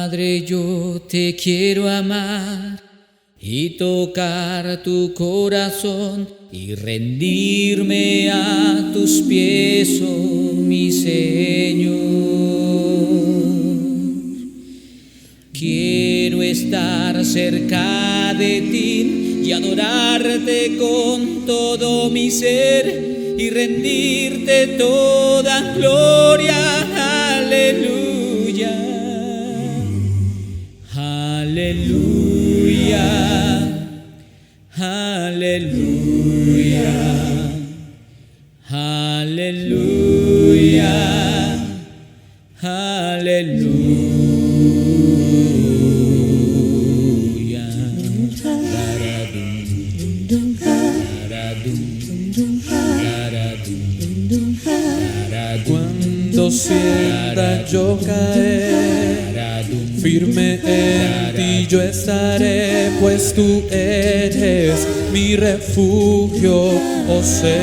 Padre, yo te quiero amar y tocar tu corazón y rendirme a tus pies, oh mi Señor. Quiero estar cerca de ti y adorarte con todo mi ser y rendirte toda gloria. Aleluya, aleluya, aleluya, aleluya, aleluya. Cuando sienta yo caer, firme en ti yo estaré, pues tú eres mi refugio, oh Señor.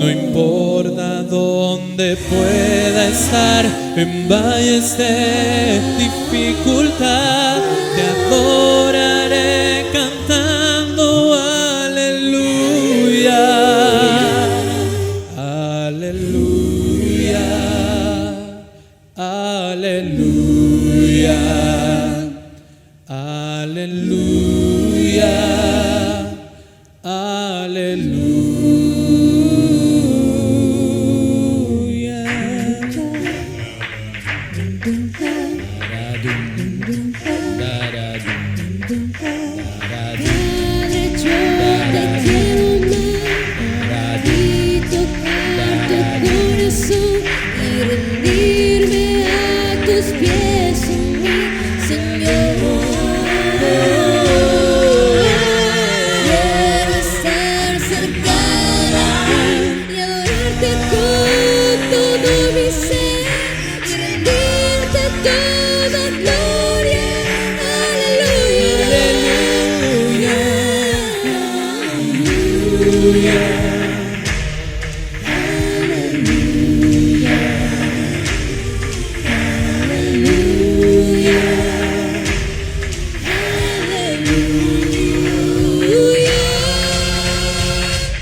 No importa dónde pueda estar, en valles de dificultad, te adoraré cantando aleluya, aleluya, aleluya, aleluya, aleluya.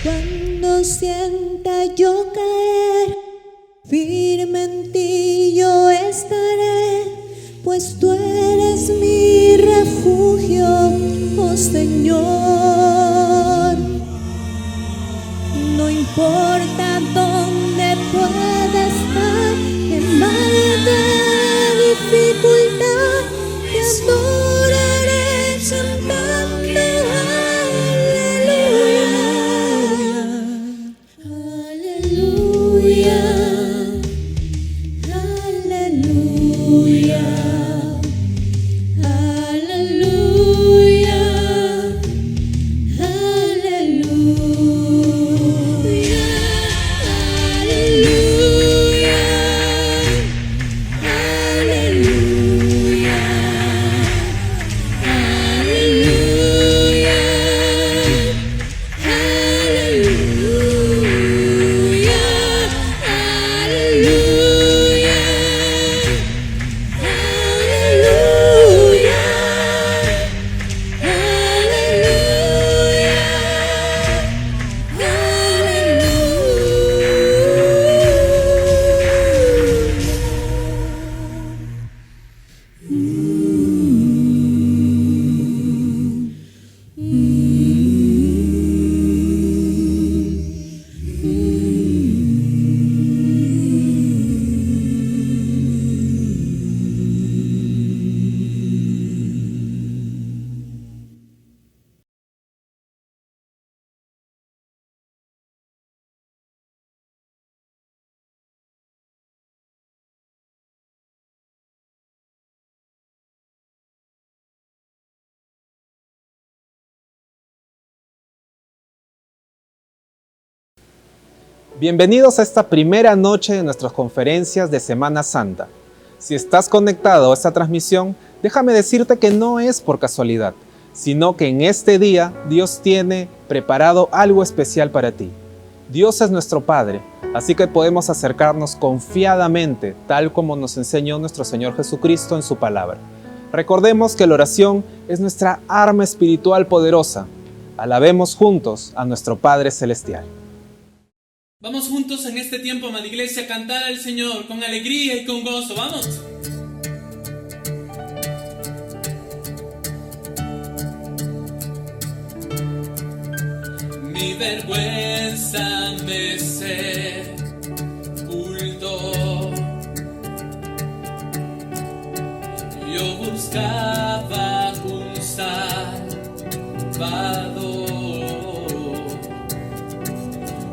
Cuando sienta yo caer, firme en ti yo estaré, pues tú eres mi refugio, oh Señor. No importa dónde pueda estar, en mal de dificultad, te adoraré cantando aleluya, aleluya, aleluya, aleluya, aleluya, aleluya, Bienvenidos a esta primera noche de nuestras conferencias de Semana Santa. Si estás conectado a esta transmisión, déjame decirte que no es por casualidad, sino que en este día Dios tiene preparado algo especial para ti. Dios es nuestro Padre, Así que podemos acercarnos confiadamente, tal como nos enseñó nuestro Señor Jesucristo en su palabra. Recordemos que la oración es nuestra arma espiritual poderosa. Alabemos juntos a nuestro Padre Celestial. Vamos juntos en este tiempo, amada iglesia, a cantar al Señor con alegría y con gozo. ¡Vamos! Mi vergüenza me sepultó. Yo buscaba un Salvador,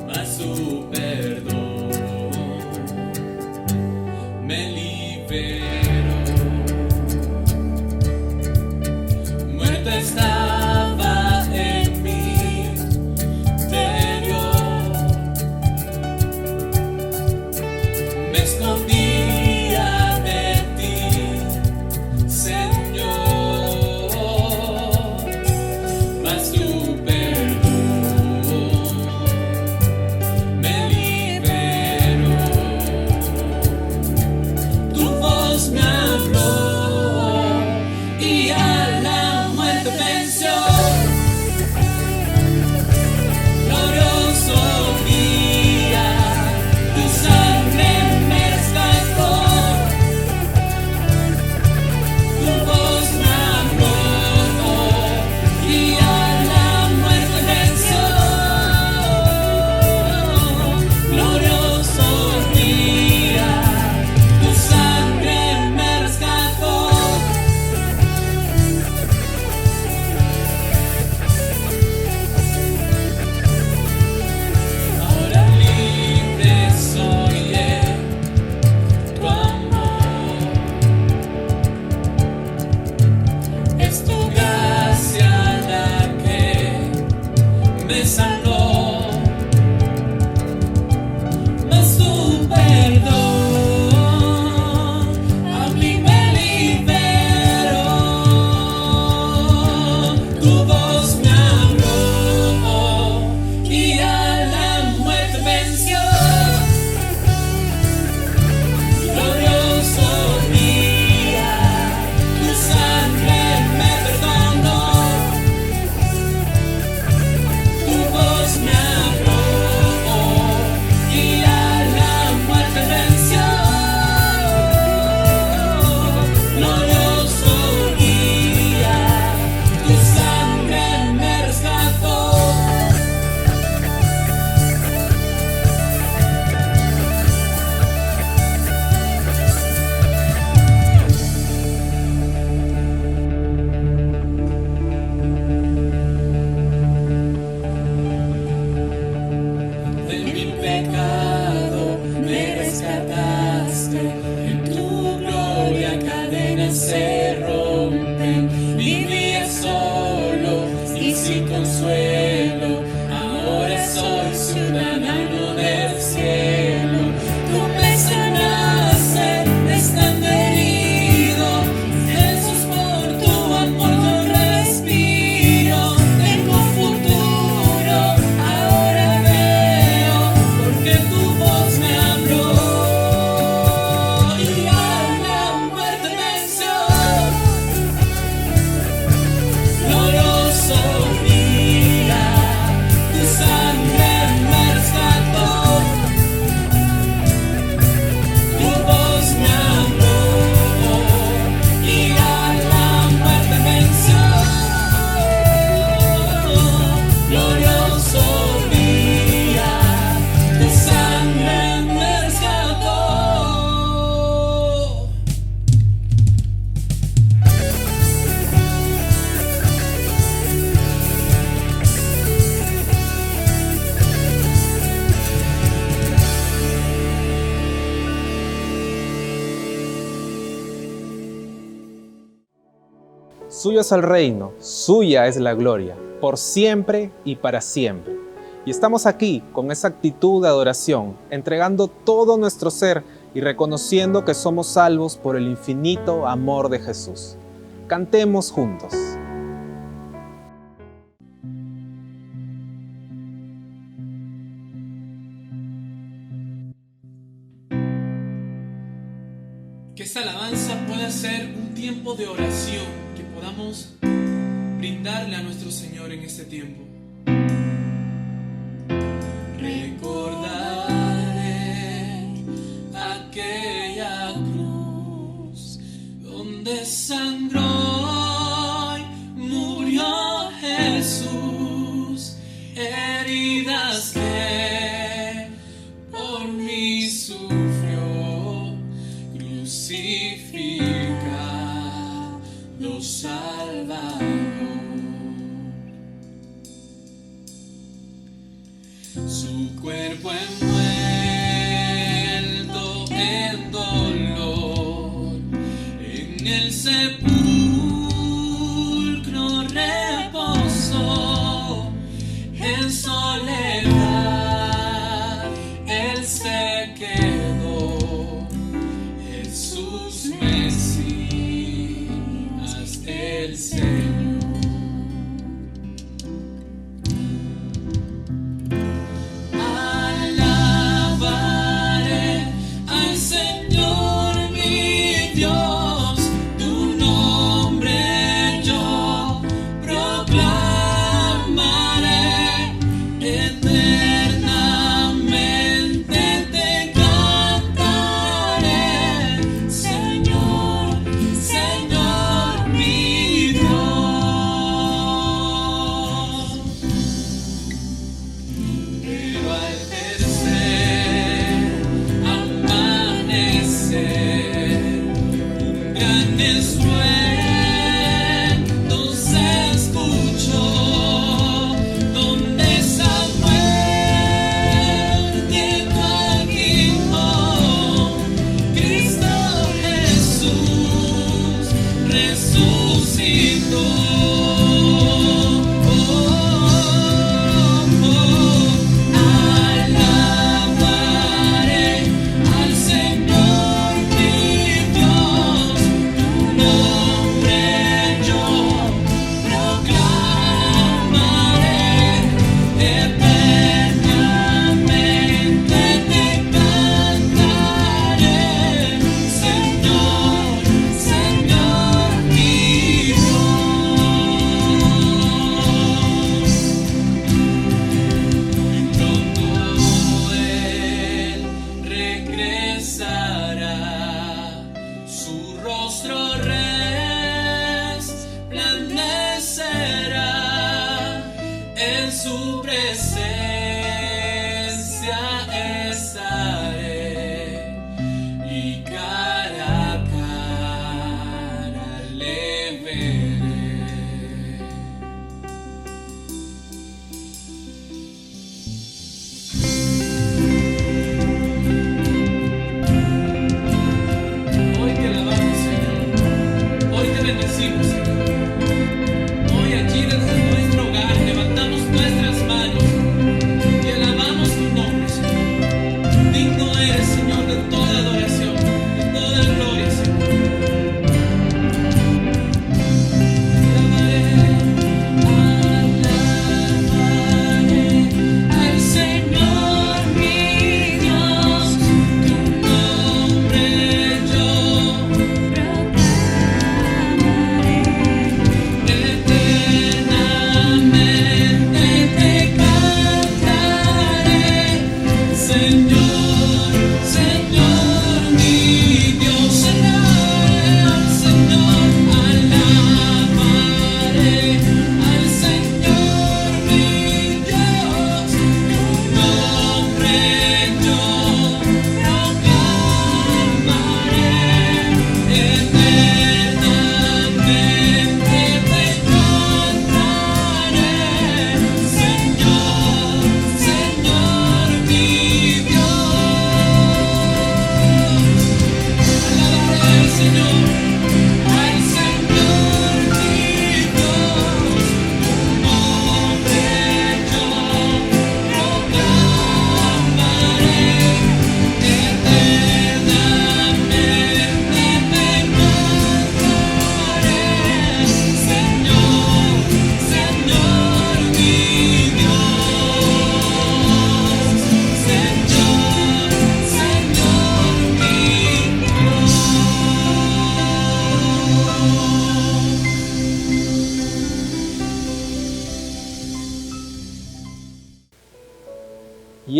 mas su perdón me liberó. Muerto estaba en mi interior, me escondía de ti, Señor, mas tu perdón me liberó. Tu voz me habló y a la muerte venció. Glorioso día, tu sangre me rescató. Tu voz me habló y a la muerte venció. Glorioso día, tu sangre me rescató. Ahora libre soy de tu amor. Es tu gracia la que me salvó, mas tu perdón a mí me liberó. Tu voz me habló y a la muerte venció. Glorioso día, tu sangre me perdonó. Tu voz me habló y a la muerte venció. Glorioso día, tu sangre me rescató. De mi pecado me rescataste, en tu gloria cadenas se rompen. Vivía solo y sin consuelo, ahora soy ciudadano del cielo. Tú me sanaste estando herido, Jesús, por tu amor yo respiro. Tengo futuro, ahora veo, porque tu voz me habló y a la muerte venció. Glorioso día, tu sangre me rescató. Tu voz me habló y a la muerte venció. Glorioso día, tu sangre me rescató. Suyo es el reino, suya es la gloria, por siempre y para siempre. Y estamos aquí con esa actitud de adoración, entregando todo nuestro ser y reconociendo que somos salvos por el infinito amor de Jesús. Cantemos juntos. que esta alabanza pueda ser un tiempo de oración, que podamos brindarle a nuestro Señor en este tiempo. Recordaré aquella cruz donde sangró y murió Jesús, heridas que por mí sufrió, crucificado Salvador. Su cuerpo envuelto en dolor, en el sepulcro reposó, en soledad Él se quedó. Jesús Mesías, el Señor. Dios.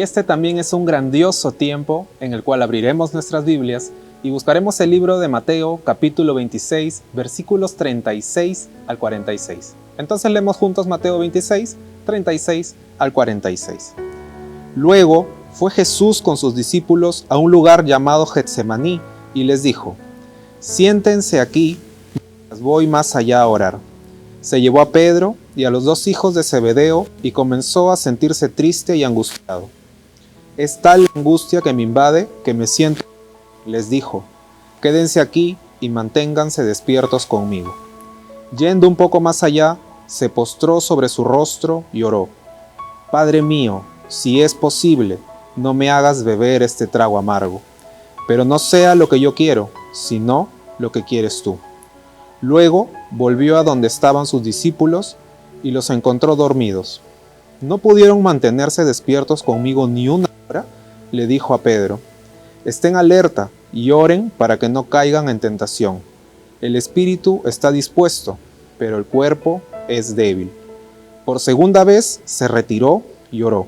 este también es un grandioso tiempo en el cual abriremos nuestras Biblias y buscaremos el libro de Mateo, capítulo 26, versículos 36 al 46. Entonces leemos juntos Mateo 26, 36 al 46. Luego fue Jesús con sus discípulos a un lugar llamado Getsemaní y les dijo: siéntense aquí, mientras voy más allá a orar. Se llevó a Pedro y a los 2 hijos de Zebedeo y comenzó a sentirse triste y angustiado. Es tal la angustia que me invade que me siento. Les dijo: quédense aquí y manténganse despiertos conmigo. Yendo un poco más allá, se postró sobre su rostro y oró: Padre mío, si es posible, no me hagas beber este trago amargo, pero no sea lo que yo quiero, sino lo que quieres tú. Luego volvió a donde estaban sus discípulos y los encontró dormidos. ¿No pudieron mantenerse despiertos conmigo ni una hora? Le dijo a Pedro. Estén alerta y oren para que no caigan en tentación. El espíritu está dispuesto, pero el cuerpo es débil. Por segunda vez se retiró y oró: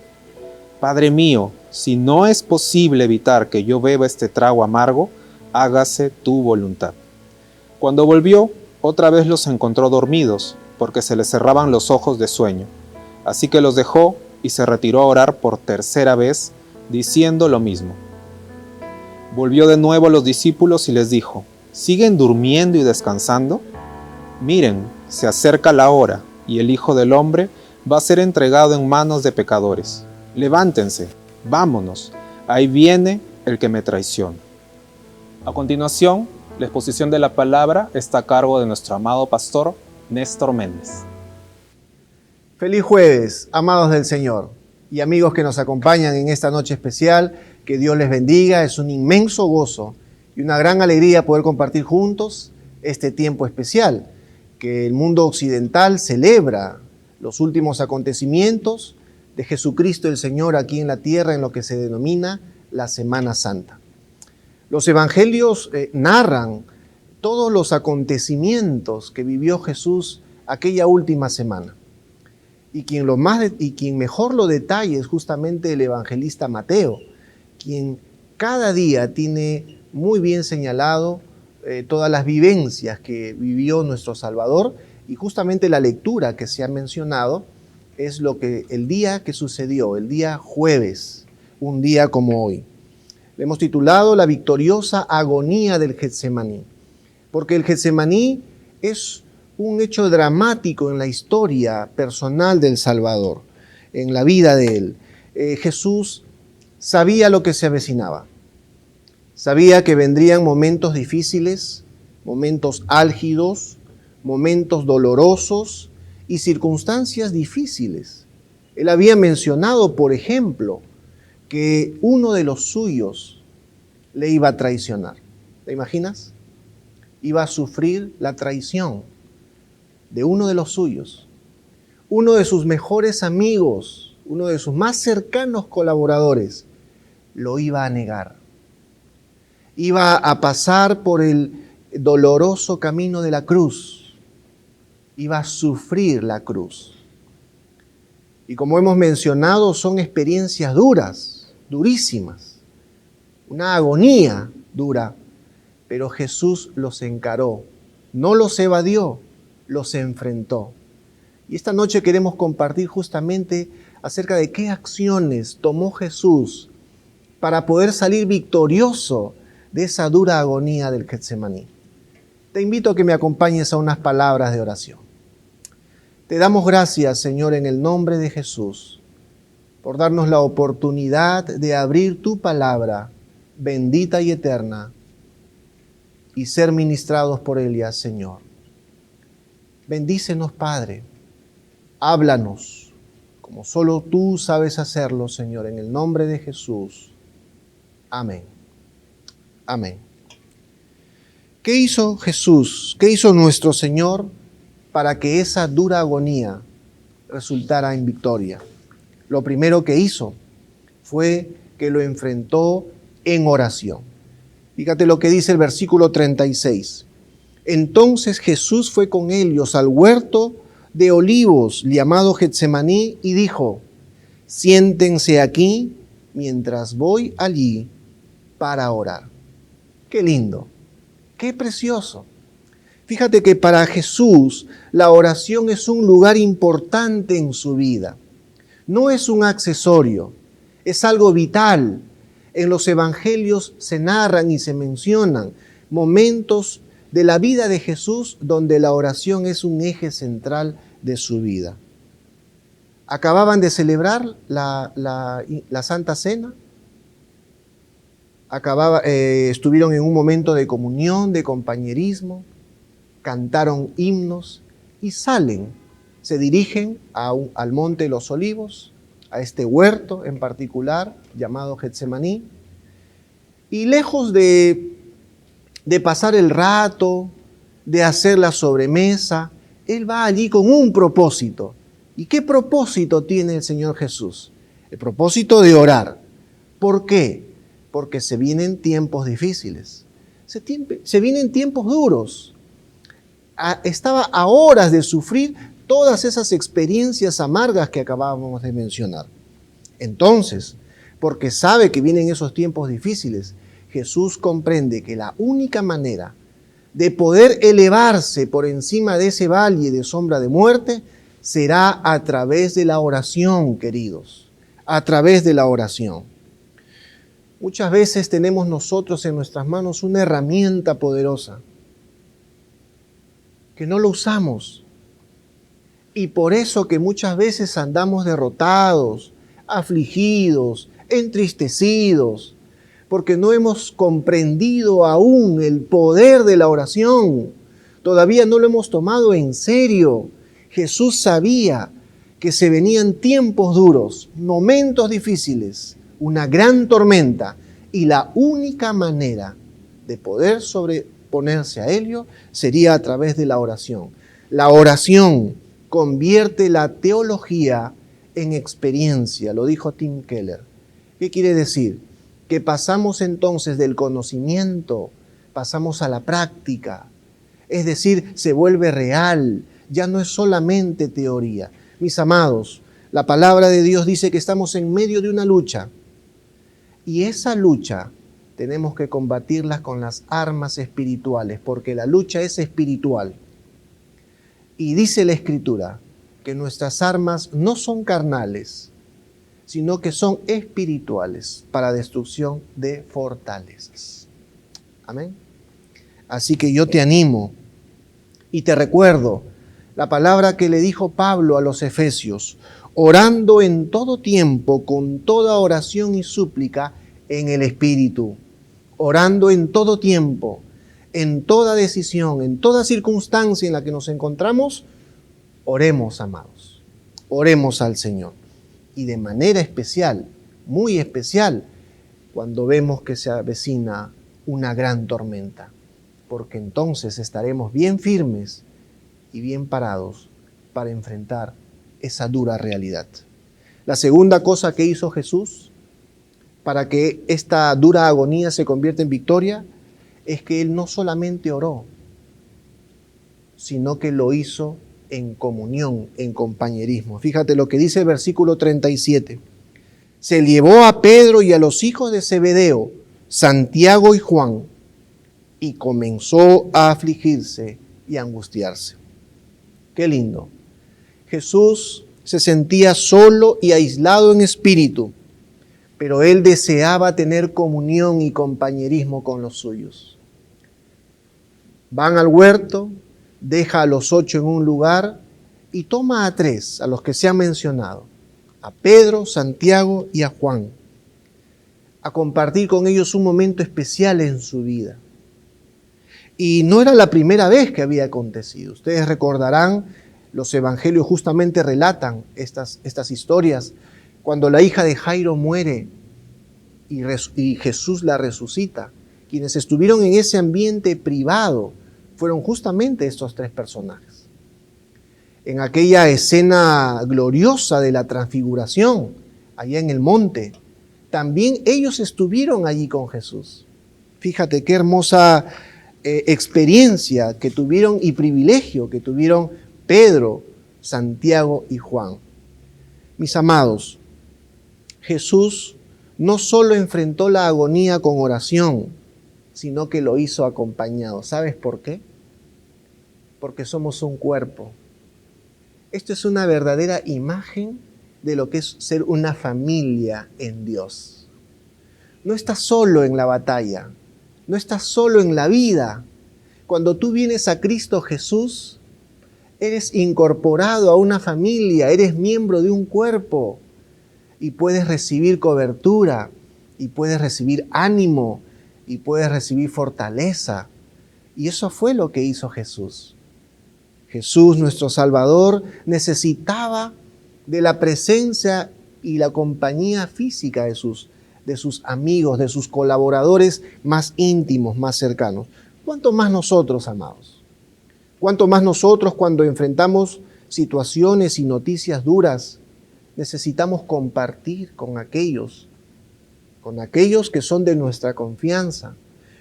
Padre mío, si no es posible evitar que yo beba este trago amargo, hágase tu voluntad. Cuando volvió, otra vez los encontró dormidos, porque se les cerraban los ojos de sueño. Así que los dejó y se retiró a orar por tercera vez, diciendo lo mismo. Volvió de nuevo a los discípulos y les dijo: ¿siguen durmiendo y descansando? Miren, se acerca la hora, y el Hijo del Hombre va a ser entregado en manos de pecadores. Levántense, vámonos, ahí viene el que me traiciona. A continuación, la exposición de la palabra está a cargo de nuestro amado pastor Néstor Méndez. Feliz jueves, amados del Señor y amigos que nos acompañan en esta noche especial. Que Dios les bendiga. Es un inmenso gozo y una gran alegría poder compartir juntos este tiempo especial que el mundo occidental celebra los últimos acontecimientos de Jesucristo el Señor aquí en la tierra, en lo que se denomina la Semana Santa. Los evangelios narran todos los acontecimientos que vivió Jesús aquella última semana. Y quien mejor lo detalla es justamente el evangelista Mateo, quien cada día tiene muy bien señalado todas las vivencias que vivió nuestro Salvador, y justamente la lectura que se ha mencionado es el día que sucedió, el día jueves, un día como hoy. Le hemos titulado La victoriosa agonía del Getsemaní, porque el Getsemaní es un hecho dramático en la historia personal del Salvador, en la vida de él. Jesús sabía lo que se avecinaba, sabía que vendrían momentos difíciles, momentos álgidos, momentos dolorosos y circunstancias difíciles. Él había mencionado, por ejemplo, que uno de los suyos le iba a traicionar. ¿Te imaginas? Iba a sufrir la traición de uno de los suyos, uno de sus mejores amigos, uno de sus más cercanos colaboradores, lo iba a negar. Iba a pasar por el doloroso camino de la cruz, iba a sufrir la cruz. Y como hemos mencionado, son experiencias duras, durísimas, una agonía dura, pero Jesús los encaró, no los evadió, los enfrentó. Y esta noche queremos compartir justamente acerca de qué acciones tomó Jesús para poder salir victorioso de esa dura agonía del Getsemaní. Te invito a que me acompañes a unas palabras de oración. Te damos gracias, Señor, en el nombre de Jesús, por darnos la oportunidad de abrir tu palabra, bendita y eterna, y ser ministrados por ella, Señor. Bendícenos, Padre. Háblanos, como solo tú sabes hacerlo, Señor, en el nombre de Jesús. Amén. Amén. ¿Qué hizo Jesús? ¿Qué hizo nuestro Señor para que esa dura agonía resultara en victoria? Lo primero que hizo fue que lo enfrentó en oración. Fíjate lo que dice el versículo 36. Entonces Jesús fue con ellos al huerto de olivos llamado Getsemaní y dijo: siéntense aquí mientras voy allí para orar. Qué lindo, qué precioso. Fíjate que para Jesús la oración es un lugar importante en su vida. No es un accesorio, es algo vital. En los evangelios se narran y se mencionan momentos de la vida de Jesús donde la oración es un eje central de su vida. Acababan de celebrar la Santa Cena. Estuvieron en un momento de comunión, de compañerismo, cantaron himnos y salen, se dirigen al Monte de los Olivos, a este huerto en particular llamado Getsemaní, y lejos de pasar el rato, de hacer la sobremesa, Él va allí con un propósito. ¿Y qué propósito tiene el Señor Jesús? El propósito de orar. ¿Por qué? Porque se vienen tiempos difíciles, se vienen tiempos duros. Estaba a horas de sufrir todas esas experiencias amargas que acabábamos de mencionar. Entonces, porque sabe que vienen esos tiempos difíciles, Jesús comprende que la única manera de poder elevarse por encima de ese valle de sombra de muerte será a través de la oración, queridos, a través de la oración. Muchas veces tenemos nosotros en nuestras manos una herramienta poderosa que no lo usamos. Y por eso que muchas veces andamos derrotados, afligidos, entristecidos, porque no hemos comprendido aún el poder de la oración. Todavía no lo hemos tomado en serio. Jesús sabía que se venían tiempos duros, momentos difíciles, una gran tormenta, y la única manera de poder sobreponerse a ello sería a través de la oración. La oración convierte la teología en experiencia, lo dijo Tim Keller. ¿Qué quiere decir? Que pasamos entonces del conocimiento, pasamos a la práctica, es decir, se vuelve real, ya no es solamente teoría. Mis amados, la palabra de Dios dice que estamos en medio de una lucha, y esa lucha tenemos que combatirla con las armas espirituales, porque la lucha es espiritual. Y dice la Escritura que nuestras armas no son carnales, sino que son espirituales para destrucción de fortalezas. Amén. Así que yo te animo y te recuerdo la palabra que le dijo Pablo a los Efesios: orando en todo tiempo, con toda oración y súplica en el Espíritu. Orando en todo tiempo, en toda decisión, en toda circunstancia en la que nos encontramos, oremos, amados. Oremos al Señor. Y de manera especial, muy especial, cuando vemos que se avecina una gran tormenta, porque entonces estaremos bien firmes y bien parados para enfrentar esa dura realidad. La segunda cosa que hizo Jesús para que esta dura agonía se convierta en victoria es que Él no solamente oró, sino que lo hizo en comunión, en compañerismo. Fíjate lo que dice el versículo 37. Se llevó a Pedro y a los hijos de Zebedeo, Santiago y Juan, y comenzó a afligirse y a angustiarse. Qué lindo. Jesús se sentía solo y aislado en espíritu, pero Él deseaba tener comunión y compañerismo con los suyos. Van al huerto, deja a los 8 en un lugar y toma a 3, a los que se han mencionado, a Pedro, Santiago y a Juan, a compartir con ellos un momento especial en su vida. Y no era la primera vez que había acontecido. Ustedes recordarán, los evangelios justamente relatan estas historias, cuando la hija de Jairo muere y Jesús la resucita. Quienes estuvieron en ese ambiente privado fueron justamente estos 3 personajes. En aquella escena gloriosa de la transfiguración, allá en el monte, también ellos estuvieron allí con Jesús. Fíjate qué hermosa experiencia que tuvieron y privilegio que tuvieron Pedro, Santiago y Juan. Mis amados, Jesús no solo enfrentó la agonía con oración, sino que lo hizo acompañado. ¿Sabes por qué? Porque somos un cuerpo. Esto es una verdadera imagen de lo que es ser una familia en Dios. No estás solo en la batalla, no estás solo en la vida. Cuando tú vienes a Cristo Jesús, eres incorporado a una familia, eres miembro de un cuerpo y puedes recibir cobertura, y puedes recibir ánimo, y puedes recibir fortaleza. Y eso fue lo que hizo Jesús. Jesús, nuestro Salvador, necesitaba de la presencia y la compañía física de sus amigos, de sus colaboradores más íntimos, más cercanos. ¿Cuánto más nosotros, amados? ¿Cuánto más nosotros cuando enfrentamos situaciones y noticias duras necesitamos compartir con aquellos que son de nuestra confianza,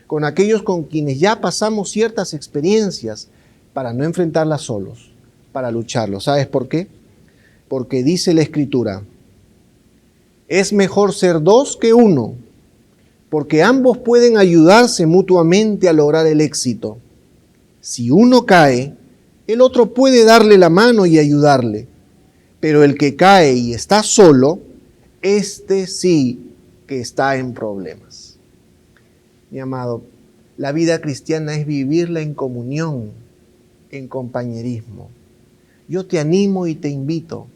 con aquellos con quienes ya pasamos ciertas experiencias para no enfrentarlas solos, para lucharlos? ¿Sabes por qué? Porque dice la Escritura, es mejor ser dos que uno, porque ambos pueden ayudarse mutuamente a lograr el éxito. Si uno cae, el otro puede darle la mano y ayudarle, pero el que cae y está solo, este sí que está en problemas. Mi amado, la vida cristiana es vivirla en comunión, en compañerismo. Yo te animo y te invito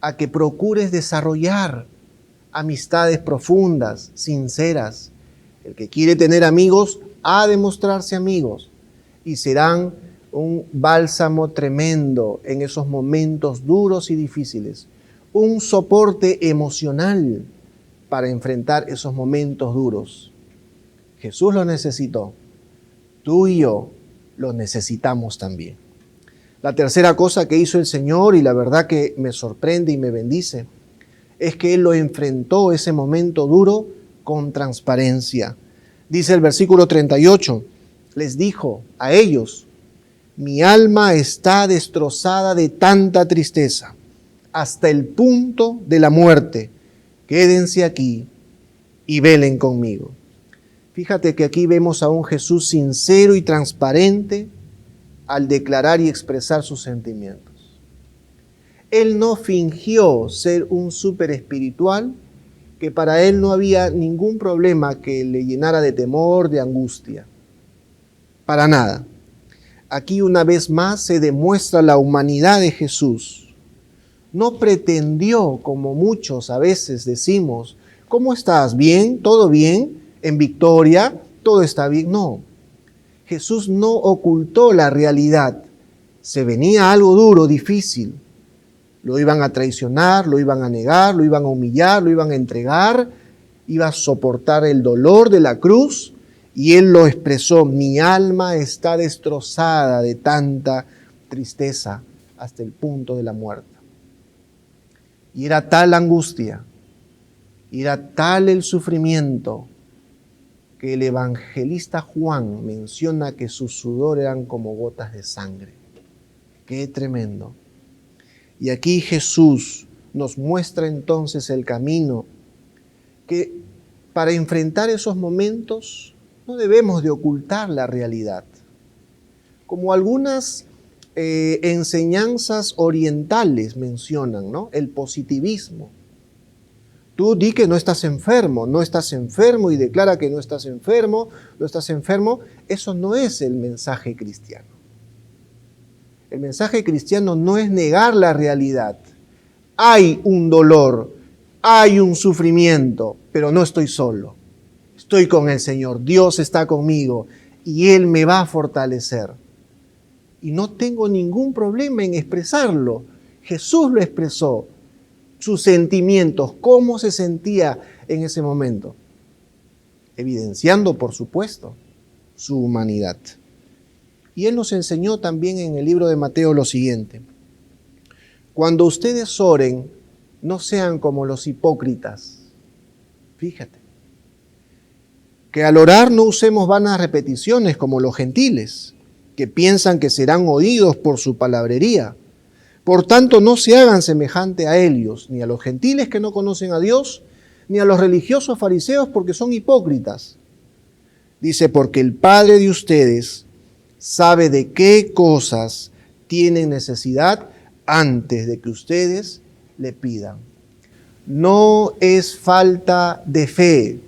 a que procures desarrollar amistades profundas, sinceras. El que quiere tener amigos ha de mostrarse amigos y serán un bálsamo tremendo en esos momentos duros y difíciles, un soporte emocional para enfrentar esos momentos duros. Jesús lo necesitó, tú y yo lo necesitamos también. La tercera cosa que hizo el Señor, y la verdad que me sorprende y me bendice, es que Él lo enfrentó ese momento duro con transparencia. Dice el versículo 38, les dijo a ellos, mi alma está destrozada de tanta tristeza, hasta el punto de la muerte. Quédense aquí y velen conmigo. Fíjate que aquí vemos a un Jesús sincero y transparente al declarar y expresar sus sentimientos. Él no fingió ser un súper espiritual, que para él no había ningún problema que le llenara de temor, de angustia. Para nada. Aquí una vez más se demuestra la humanidad de Jesús. No pretendió, como muchos a veces decimos, ¿cómo estás? ¿Bien? ¿Todo bien? ¿En victoria? ¿Todo está bien? No. Jesús no ocultó la realidad. Se venía algo duro, difícil. Lo iban a traicionar, lo iban a negar, lo iban a humillar, lo iban a entregar. Iba a soportar el dolor de la cruz. Y Él lo expresó, mi alma está destrozada de tanta tristeza hasta el punto de la muerte. Y era tal la angustia, y era tal el sufrimiento, que el evangelista Juan menciona que sus sudor eran como gotas de sangre. ¡Qué tremendo! Y aquí Jesús nos muestra entonces el camino, que para enfrentar esos momentos no debemos de ocultar la realidad. Como algunas enseñanzas orientales mencionan, ¿no? El positivismo. Tú di que no estás enfermo y declara que no estás enfermo. Eso no es el mensaje cristiano. El mensaje cristiano no es negar la realidad. Hay un dolor, hay un sufrimiento, pero no estoy solo. Estoy con el Señor, Dios está conmigo y Él me va a fortalecer. Y no tengo ningún problema en expresarlo. Jesús lo expresó, sus sentimientos, cómo se sentía en ese momento, evidenciando, por supuesto, su humanidad. Y Él nos enseñó también en el libro de Mateo lo siguiente: cuando ustedes oren, no sean como los hipócritas. Fíjate, que al orar no usemos vanas repeticiones como los gentiles, que piensan que serán oídos por su palabrería. Por tanto, no se hagan semejante a ellos, ni a los gentiles que no conocen a Dios, ni a los religiosos fariseos porque son hipócritas. Dice, porque el Padre de ustedes sabe de qué cosas tienen necesidad antes de que ustedes le pidan. No es falta de fe,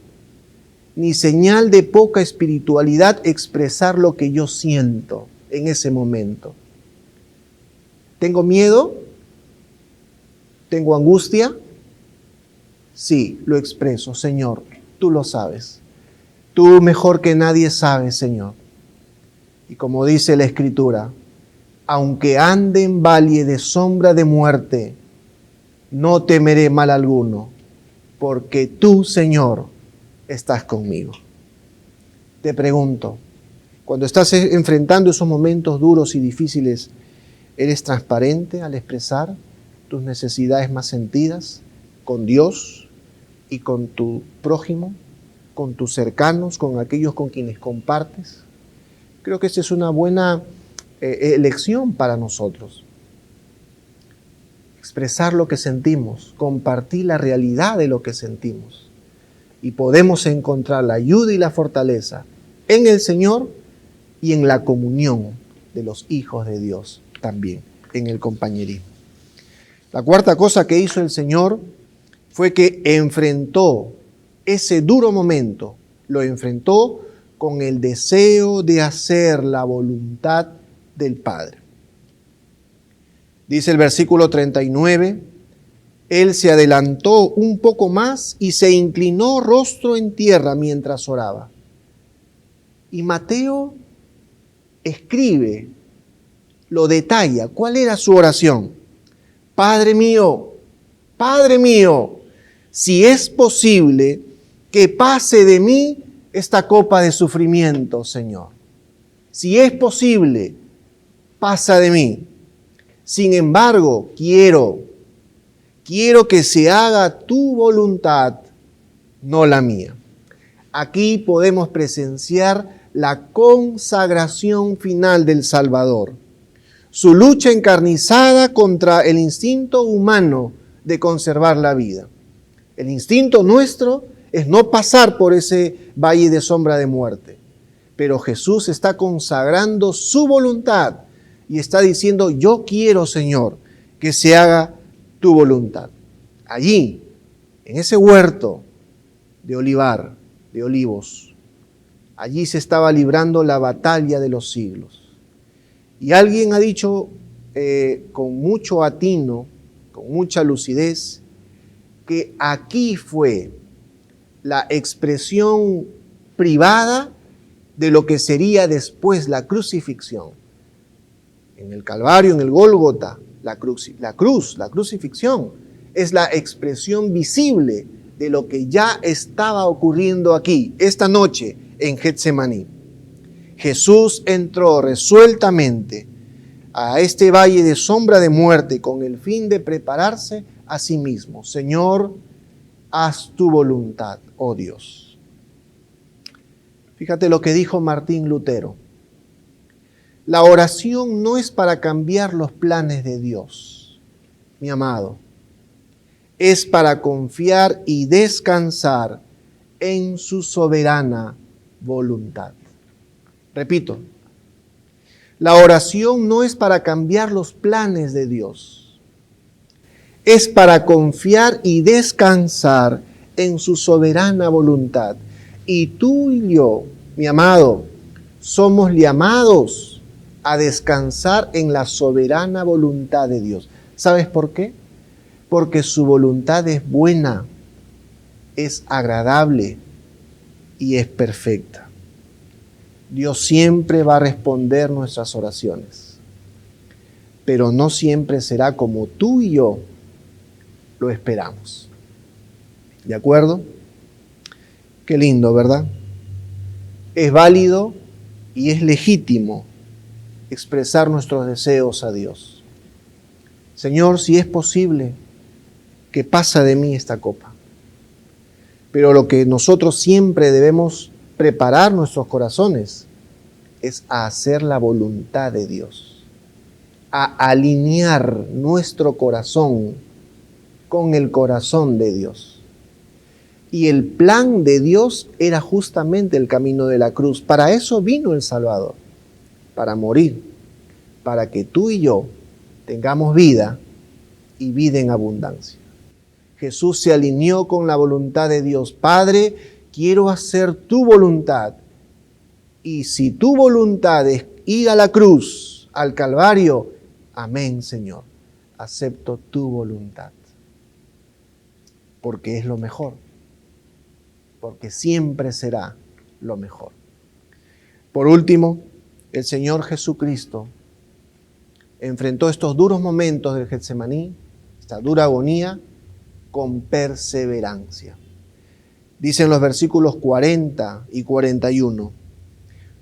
ni señal de poca espiritualidad expresar lo que yo siento en ese momento. ¿Tengo miedo? ¿Tengo angustia? Sí, lo expreso. Señor, tú lo sabes. Tú mejor que nadie sabes, Señor. Y como dice la Escritura, aunque ande en valle de sombra de muerte, no temeré mal alguno, porque tú, Señor, estás conmigo. Te pregunto, cuando estás enfrentando esos momentos duros y difíciles, ¿eres transparente al expresar tus necesidades más sentidas con Dios y con tu prójimo, con tus cercanos, con aquellos con quienes compartes? Creo que esta es una buena elección para nosotros. Expresar lo que sentimos, compartir la realidad de lo que sentimos. Y podemos encontrar la ayuda y la fortaleza en el Señor y en la comunión de los hijos de Dios también, en el compañerismo. La cuarta cosa que hizo el Señor fue que enfrentó ese duro momento, lo enfrentó con el deseo de hacer la voluntad del Padre. Dice el versículo 39, Él se adelantó un poco más y se inclinó rostro en tierra mientras oraba. Y Mateo escribe, lo detalla. ¿Cuál era su oración? Padre mío, si es posible que pase de mí esta copa de sufrimiento, Señor. Si es posible, pasa de mí. Sin embargo, quiero que se haga tu voluntad, no la mía. Aquí podemos presenciar la consagración final del Salvador. Su lucha encarnizada contra el instinto humano de conservar la vida. El instinto nuestro es no pasar por ese valle de sombra de muerte. Pero Jesús está consagrando su voluntad y está diciendo, yo quiero, Señor, que se haga tu voluntad. Allí, en ese huerto de olivar, de olivos, allí se estaba librando la batalla de los siglos. Y alguien ha dicho con mucho atino, con mucha lucidez, que aquí fue la expresión privada de lo que sería después la crucifixión. En el Calvario, en el Gólgota, la crucifixión es la expresión visible de lo que ya estaba ocurriendo aquí, esta noche en Getsemaní. Jesús entró resueltamente a este valle de sombra de muerte con el fin de prepararse a sí mismo. Señor, haz tu voluntad, oh Dios. Fíjate lo que dijo Martín Lutero. La oración no es para cambiar los planes de Dios, mi amado. Es para confiar y descansar en su soberana voluntad. Repito, la oración no es para cambiar los planes de Dios. Es para confiar y descansar en su soberana voluntad. Y tú y yo, mi amado, somos llamados a descansar en la soberana voluntad de Dios. ¿Sabes por qué? Porque su voluntad es buena, es agradable y es perfecta. Dios siempre va a responder nuestras oraciones, pero no siempre será como tú y yo lo esperamos. ¿De acuerdo? Qué lindo, ¿verdad? Es válido y es legítimo expresar nuestros deseos a Dios. Señor, si es posible, que pasa de mí esta copa. Pero lo que nosotros siempre debemos preparar nuestros corazones es a hacer la voluntad de Dios, a alinear nuestro corazón con el corazón de Dios. Y el plan de Dios era justamente el camino de la cruz. Para eso vino el Salvador, para morir, para que tú y yo tengamos vida y vida en abundancia. Jesús se alineó con la voluntad de Dios. Padre, quiero hacer tu voluntad. Y si tu voluntad es ir a la cruz, al Calvario, amén, Señor, acepto tu voluntad. Porque es lo mejor. Porque siempre será lo mejor. Por último, el Señor Jesucristo enfrentó estos duros momentos del Getsemaní, esta dura agonía, con perseverancia. Dicen los versículos 40 y 41.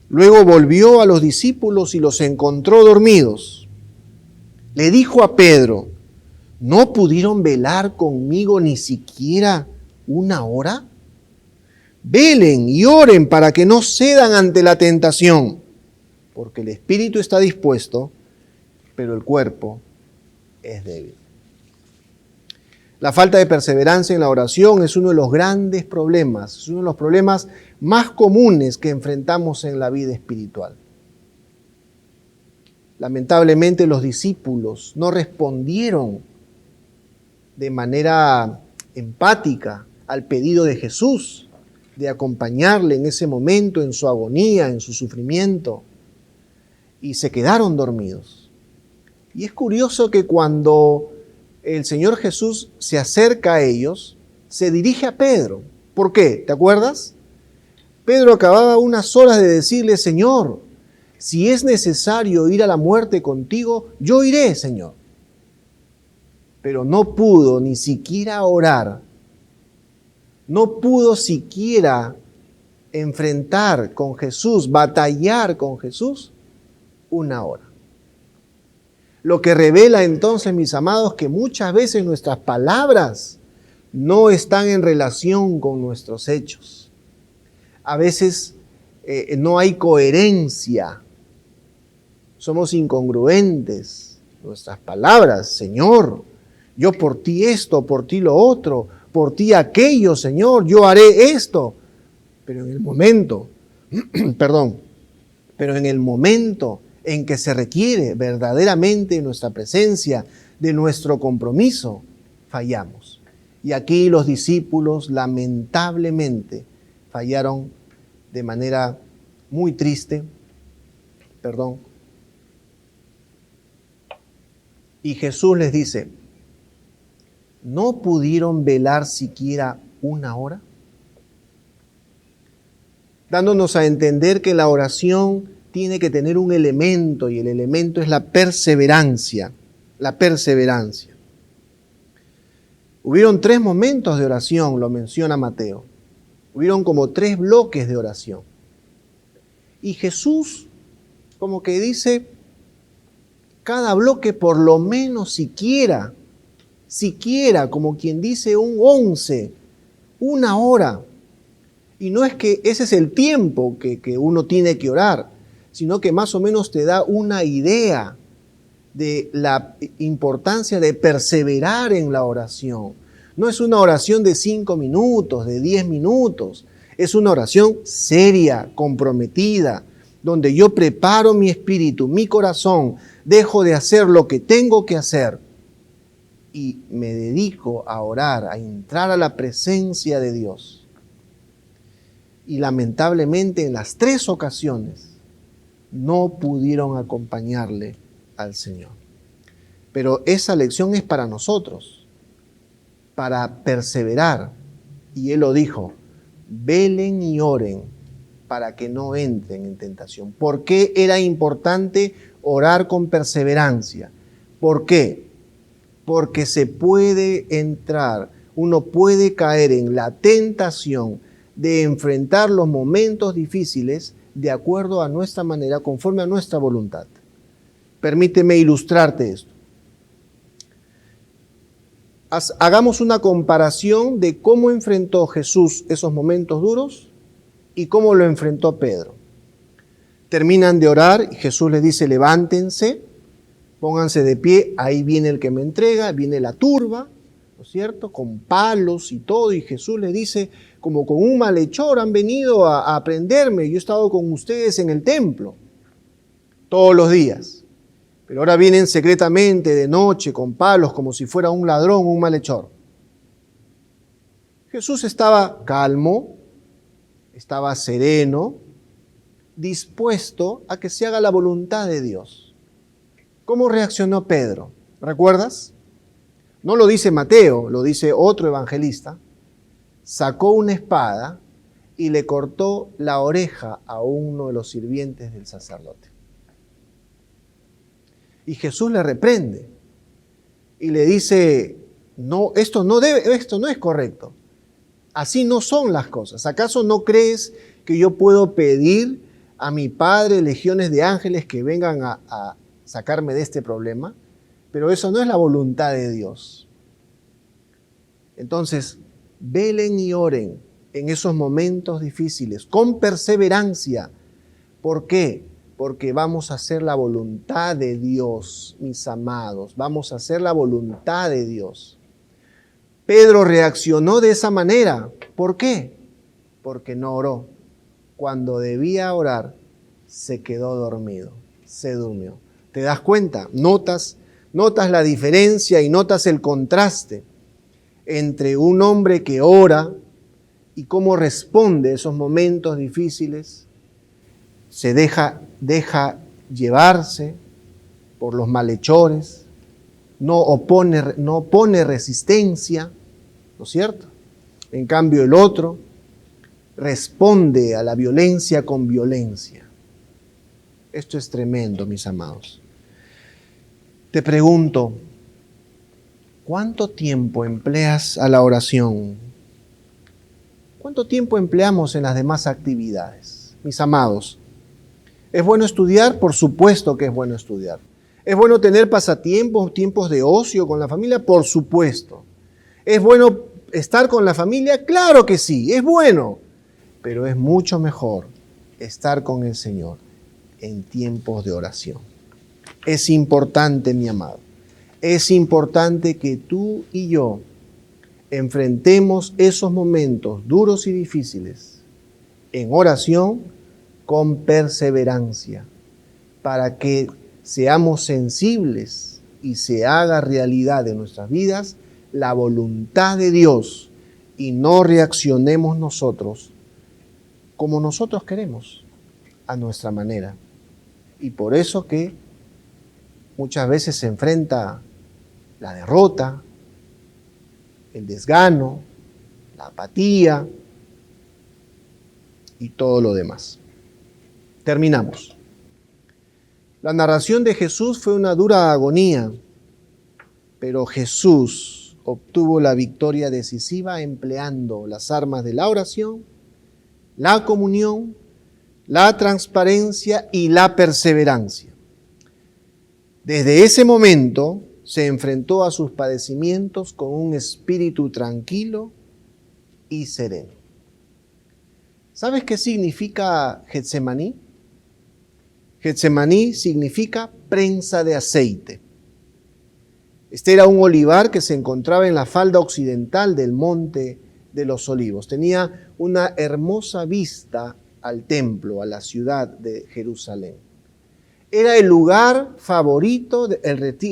Luego volvió a los discípulos y los encontró dormidos. Le dijo a Pedro, ¿no pudieron velar conmigo ni siquiera una hora? Velen y oren para que no cedan ante la tentación, porque el espíritu está dispuesto, pero el cuerpo es débil. La falta de perseverancia en la oración es uno de los grandes problemas, es uno de los problemas más comunes que enfrentamos en la vida espiritual. Lamentablemente los discípulos no respondieron de manera empática al pedido de Jesús de acompañarle en ese momento, en su agonía, en su sufrimiento, y se quedaron dormidos. Y es curioso que cuando el Señor Jesús se acerca a ellos, se dirige a Pedro. ¿Por qué? ¿Te acuerdas? Pedro acababa unas horas de decirle, Señor, si es necesario ir a la muerte contigo, yo iré, Señor. Pero no pudo ni siquiera orar, no pudo siquiera enfrentar con Jesús, batallar con Jesús una hora. Lo que revela entonces, mis amados, que muchas veces nuestras palabras no están en relación con nuestros hechos. A veces no hay coherencia. Somos incongruentes. Nuestras palabras, Señor, yo por ti esto, por ti lo otro, por ti aquello, Señor, yo haré esto. Pero en el momento, pero en el momento en que se requiere verdaderamente nuestra presencia, de nuestro compromiso, fallamos. Y aquí los discípulos lamentablemente fallaron de manera muy triste, Y Jesús les dice, ¿no pudieron velar siquiera una hora? Dándonos a entender que la oración tiene que tener un elemento, y el elemento es la perseverancia. La perseverancia. Hubieron 3 momentos de oración, lo menciona Mateo. Hubieron como 3 bloques de oración. Y Jesús como que dice, cada bloque por lo menos siquiera, como quien dice un 11, una hora. Y no es que ese es el tiempo que uno tiene que orar, sino que más o menos te da una idea de la importancia de perseverar en la oración. No es una oración de 5 minutos, de 10 minutos. Es una oración seria, comprometida, donde yo preparo mi espíritu, mi corazón, dejo de hacer lo que tengo que hacer y me dedico a orar, a entrar a la presencia de Dios. Y lamentablemente en las 3 ocasiones no pudieron acompañarle al Señor. Pero esa lección es para nosotros, para perseverar. Y Él lo dijo, velen y oren para que no entren en tentación. ¿Por qué era importante orar con perseverancia? ¿Por qué? Porque se puede entrar, uno puede caer en la tentación de enfrentar los momentos difíciles de acuerdo a nuestra manera, conforme a nuestra voluntad. Permíteme ilustrarte esto. Hagamos una comparación de cómo enfrentó Jesús esos momentos duros y cómo lo enfrentó Pedro. Terminan de orar y Jesús les dice, levántense, pónganse de pie, ahí viene el que me entrega, viene la turba, ¿no es cierto? Con palos y todo, y Jesús le dice, como con un malhechor han venido a prenderme, yo he estado con ustedes en el templo todos los días, pero ahora vienen secretamente de noche con palos como si fuera un ladrón, un malhechor. Jesús estaba calmo, estaba sereno, dispuesto a que se haga la voluntad de Dios. ¿Cómo reaccionó Pedro? ¿Recuerdas? No lo dice Mateo, lo dice otro evangelista. Sacó una espada y le cortó la oreja a uno de los sirvientes del sacerdote. Y Jesús le reprende y le dice, no, esto no es correcto. Así no son las cosas. ¿Acaso no crees que yo puedo pedir a mi Padre legiones de ángeles que vengan a sacarme de este problema? Pero eso no es la voluntad de Dios. Entonces, velen y oren en esos momentos difíciles, con perseverancia. ¿Por qué? Porque vamos a hacer la voluntad de Dios, mis amados. Vamos a hacer la voluntad de Dios. Pedro reaccionó de esa manera. ¿Por qué? Porque no oró. Cuando debía orar, se quedó dormido, se durmió. ¿Te das cuenta? Notas la diferencia y notas el contraste entre un hombre que ora y cómo responde a esos momentos difíciles. Se deja llevarse por los malhechores, no pone resistencia, ¿no es cierto? En cambio el otro responde a la violencia con violencia. Esto es tremendo, mis amados. Te pregunto, ¿cuánto tiempo empleas a la oración? ¿Cuánto tiempo empleamos en las demás actividades? Mis amados, ¿es bueno estudiar? Por supuesto que es bueno estudiar. ¿Es bueno tener pasatiempos, tiempos de ocio con la familia? Por supuesto. ¿Es bueno estar con la familia? Claro que sí, es bueno. Pero es mucho mejor estar con el Señor en tiempos de oración. Es importante, mi amado. Es importante que tú y yo enfrentemos esos momentos duros y difíciles en oración con perseverancia, para que seamos sensibles y se haga realidad en nuestras vidas la voluntad de Dios y no reaccionemos nosotros como nosotros queremos, a nuestra manera. Y por eso que muchas veces se enfrenta la derrota, el desgano, la apatía y todo lo demás. Terminamos. La narración de Jesús fue una dura agonía, pero Jesús obtuvo la victoria decisiva empleando las armas de la oración, la comunión, la transparencia y la perseverancia. Desde ese momento se enfrentó a sus padecimientos con un espíritu tranquilo y sereno. ¿Sabes qué significa Getsemaní? Getsemaní significa prensa de aceite. Este era un olivar que se encontraba en la falda occidental del Monte de los Olivos. Tenía una hermosa vista al templo, a la ciudad de Jerusalén. Era el lugar favorito,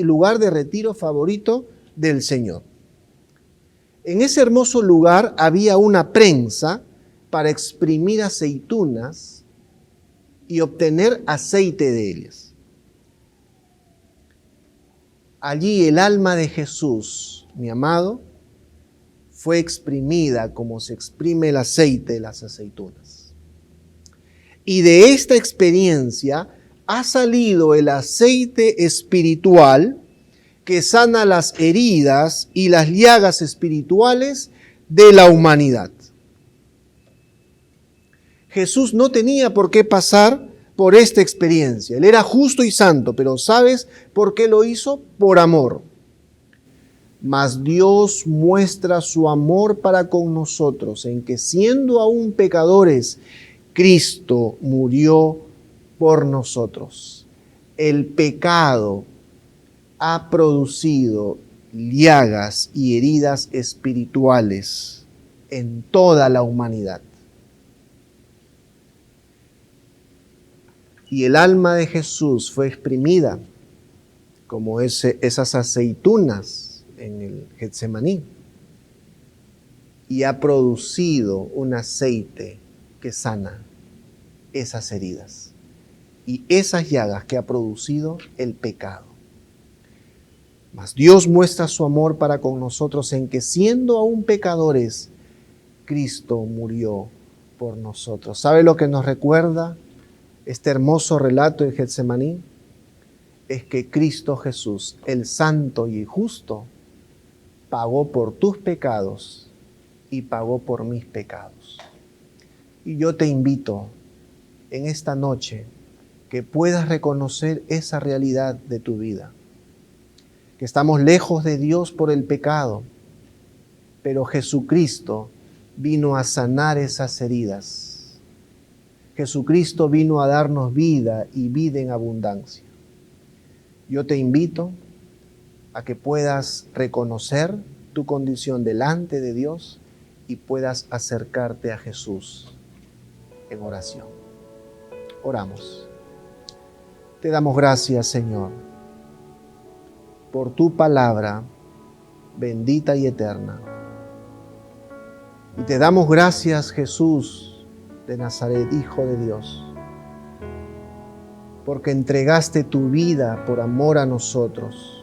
lugar de retiro favorito del Señor. En ese hermoso lugar había una prensa para exprimir aceitunas y obtener aceite de ellas. Allí el alma de Jesús, mi amado, fue exprimida como se exprime el aceite de las aceitunas. Y de esta experiencia ha salido el aceite espiritual que sana las heridas y las llagas espirituales de la humanidad. Jesús no tenía por qué pasar por esta experiencia. Él era justo y santo, pero ¿sabes por qué lo hizo? Por amor. Mas Dios muestra su amor para con nosotros en que siendo aún pecadores, Cristo murió por nosotros. El pecado ha producido llagas y heridas espirituales en toda la humanidad. Y el alma de Jesús fue exprimida como esas aceitunas en el Getsemaní, y ha producido un aceite que sana esas heridas y esas llagas que ha producido el pecado. Mas Dios muestra su amor para con nosotros en que, siendo aún pecadores, Cristo murió por nosotros. ¿Sabe lo que nos recuerda este hermoso relato de Getsemaní? Es que Cristo Jesús, el santo y justo, pagó por tus pecados y pagó por mis pecados. Y yo te invito en esta noche que puedas reconocer esa realidad de tu vida, que estamos lejos de Dios por el pecado, pero Jesucristo vino a sanar esas heridas. Jesucristo vino a darnos vida y vida en abundancia. Yo te invito a que puedas reconocer tu condición delante de Dios y puedas acercarte a Jesús en oración. Oramos. Te damos gracias, Señor, por tu palabra bendita y eterna. Y te damos gracias, Jesús de Nazaret, Hijo de Dios, porque entregaste tu vida por amor a nosotros,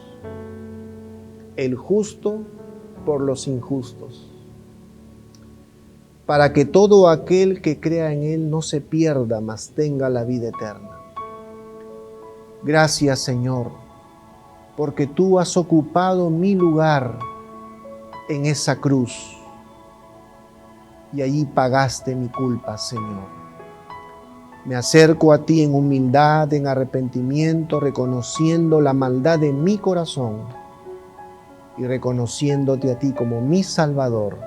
el justo por los injustos, para que todo aquel que crea en Él no se pierda, mas tenga la vida eterna. Gracias, Señor, porque tú has ocupado mi lugar en esa cruz y allí pagaste mi culpa, Señor. Me acerco a ti en humildad, en arrepentimiento, reconociendo la maldad de mi corazón y reconociéndote a ti como mi Salvador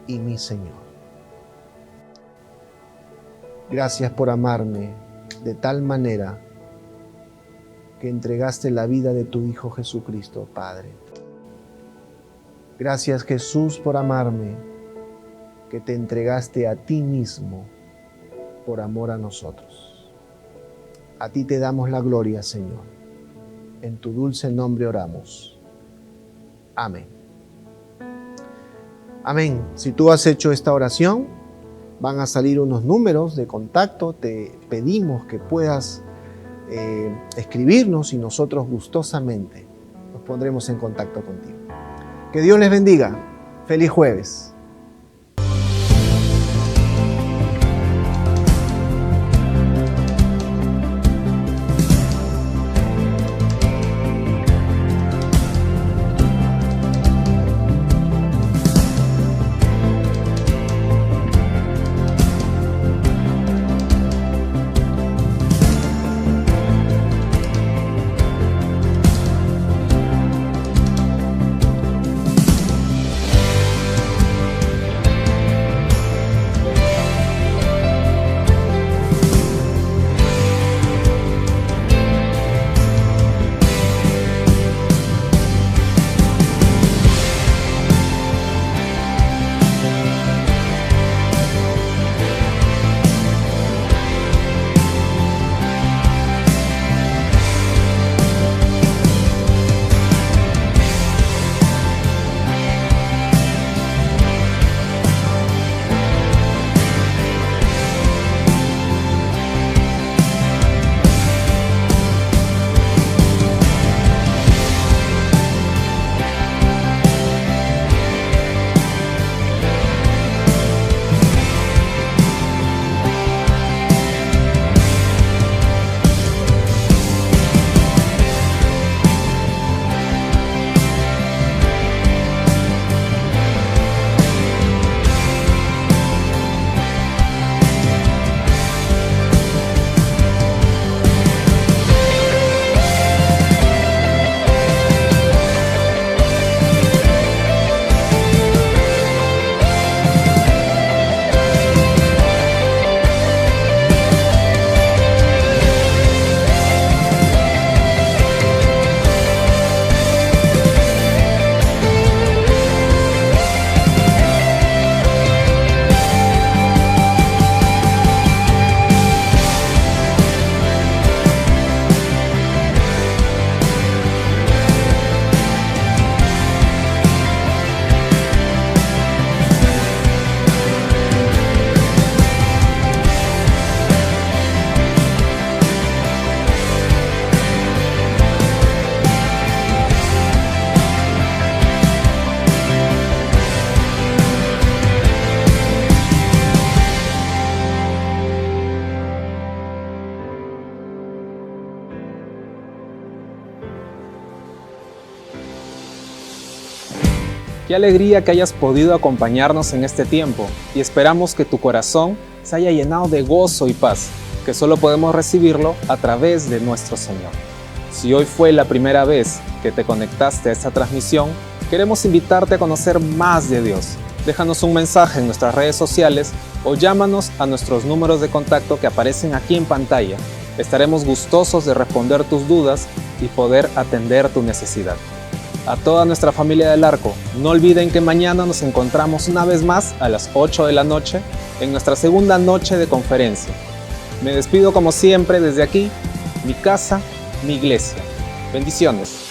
y mi Señor. Gracias por amarme de tal manera que entregaste la vida de tu Hijo Jesucristo, Padre. Gracias, Jesús, por amarme, que te entregaste a ti mismo por amor a nosotros. A ti te damos la gloria, Señor. En tu dulce nombre oramos. Amén. Amén. Si tú has hecho esta oración, van a salir unos números de contacto. Te pedimos que puedas escribirnos y nosotros gustosamente nos pondremos en contacto contigo. Que Dios les bendiga. Feliz jueves. Qué alegría que hayas podido acompañarnos en este tiempo y esperamos que tu corazón se haya llenado de gozo y paz, que solo podemos recibirlo a través de nuestro Señor. Si hoy fue la primera vez que te conectaste a esta transmisión, queremos invitarte a conocer más de Dios. Déjanos un mensaje en nuestras redes sociales o llámanos a nuestros números de contacto que aparecen aquí en pantalla. Estaremos gustosos de responder tus dudas y poder atender tu necesidad. A toda nuestra familia del Arco, no olviden que mañana nos encontramos una vez más a las 8 de la noche en nuestra segunda noche de conferencia. Me despido como siempre desde aquí, mi casa, mi iglesia. Bendiciones.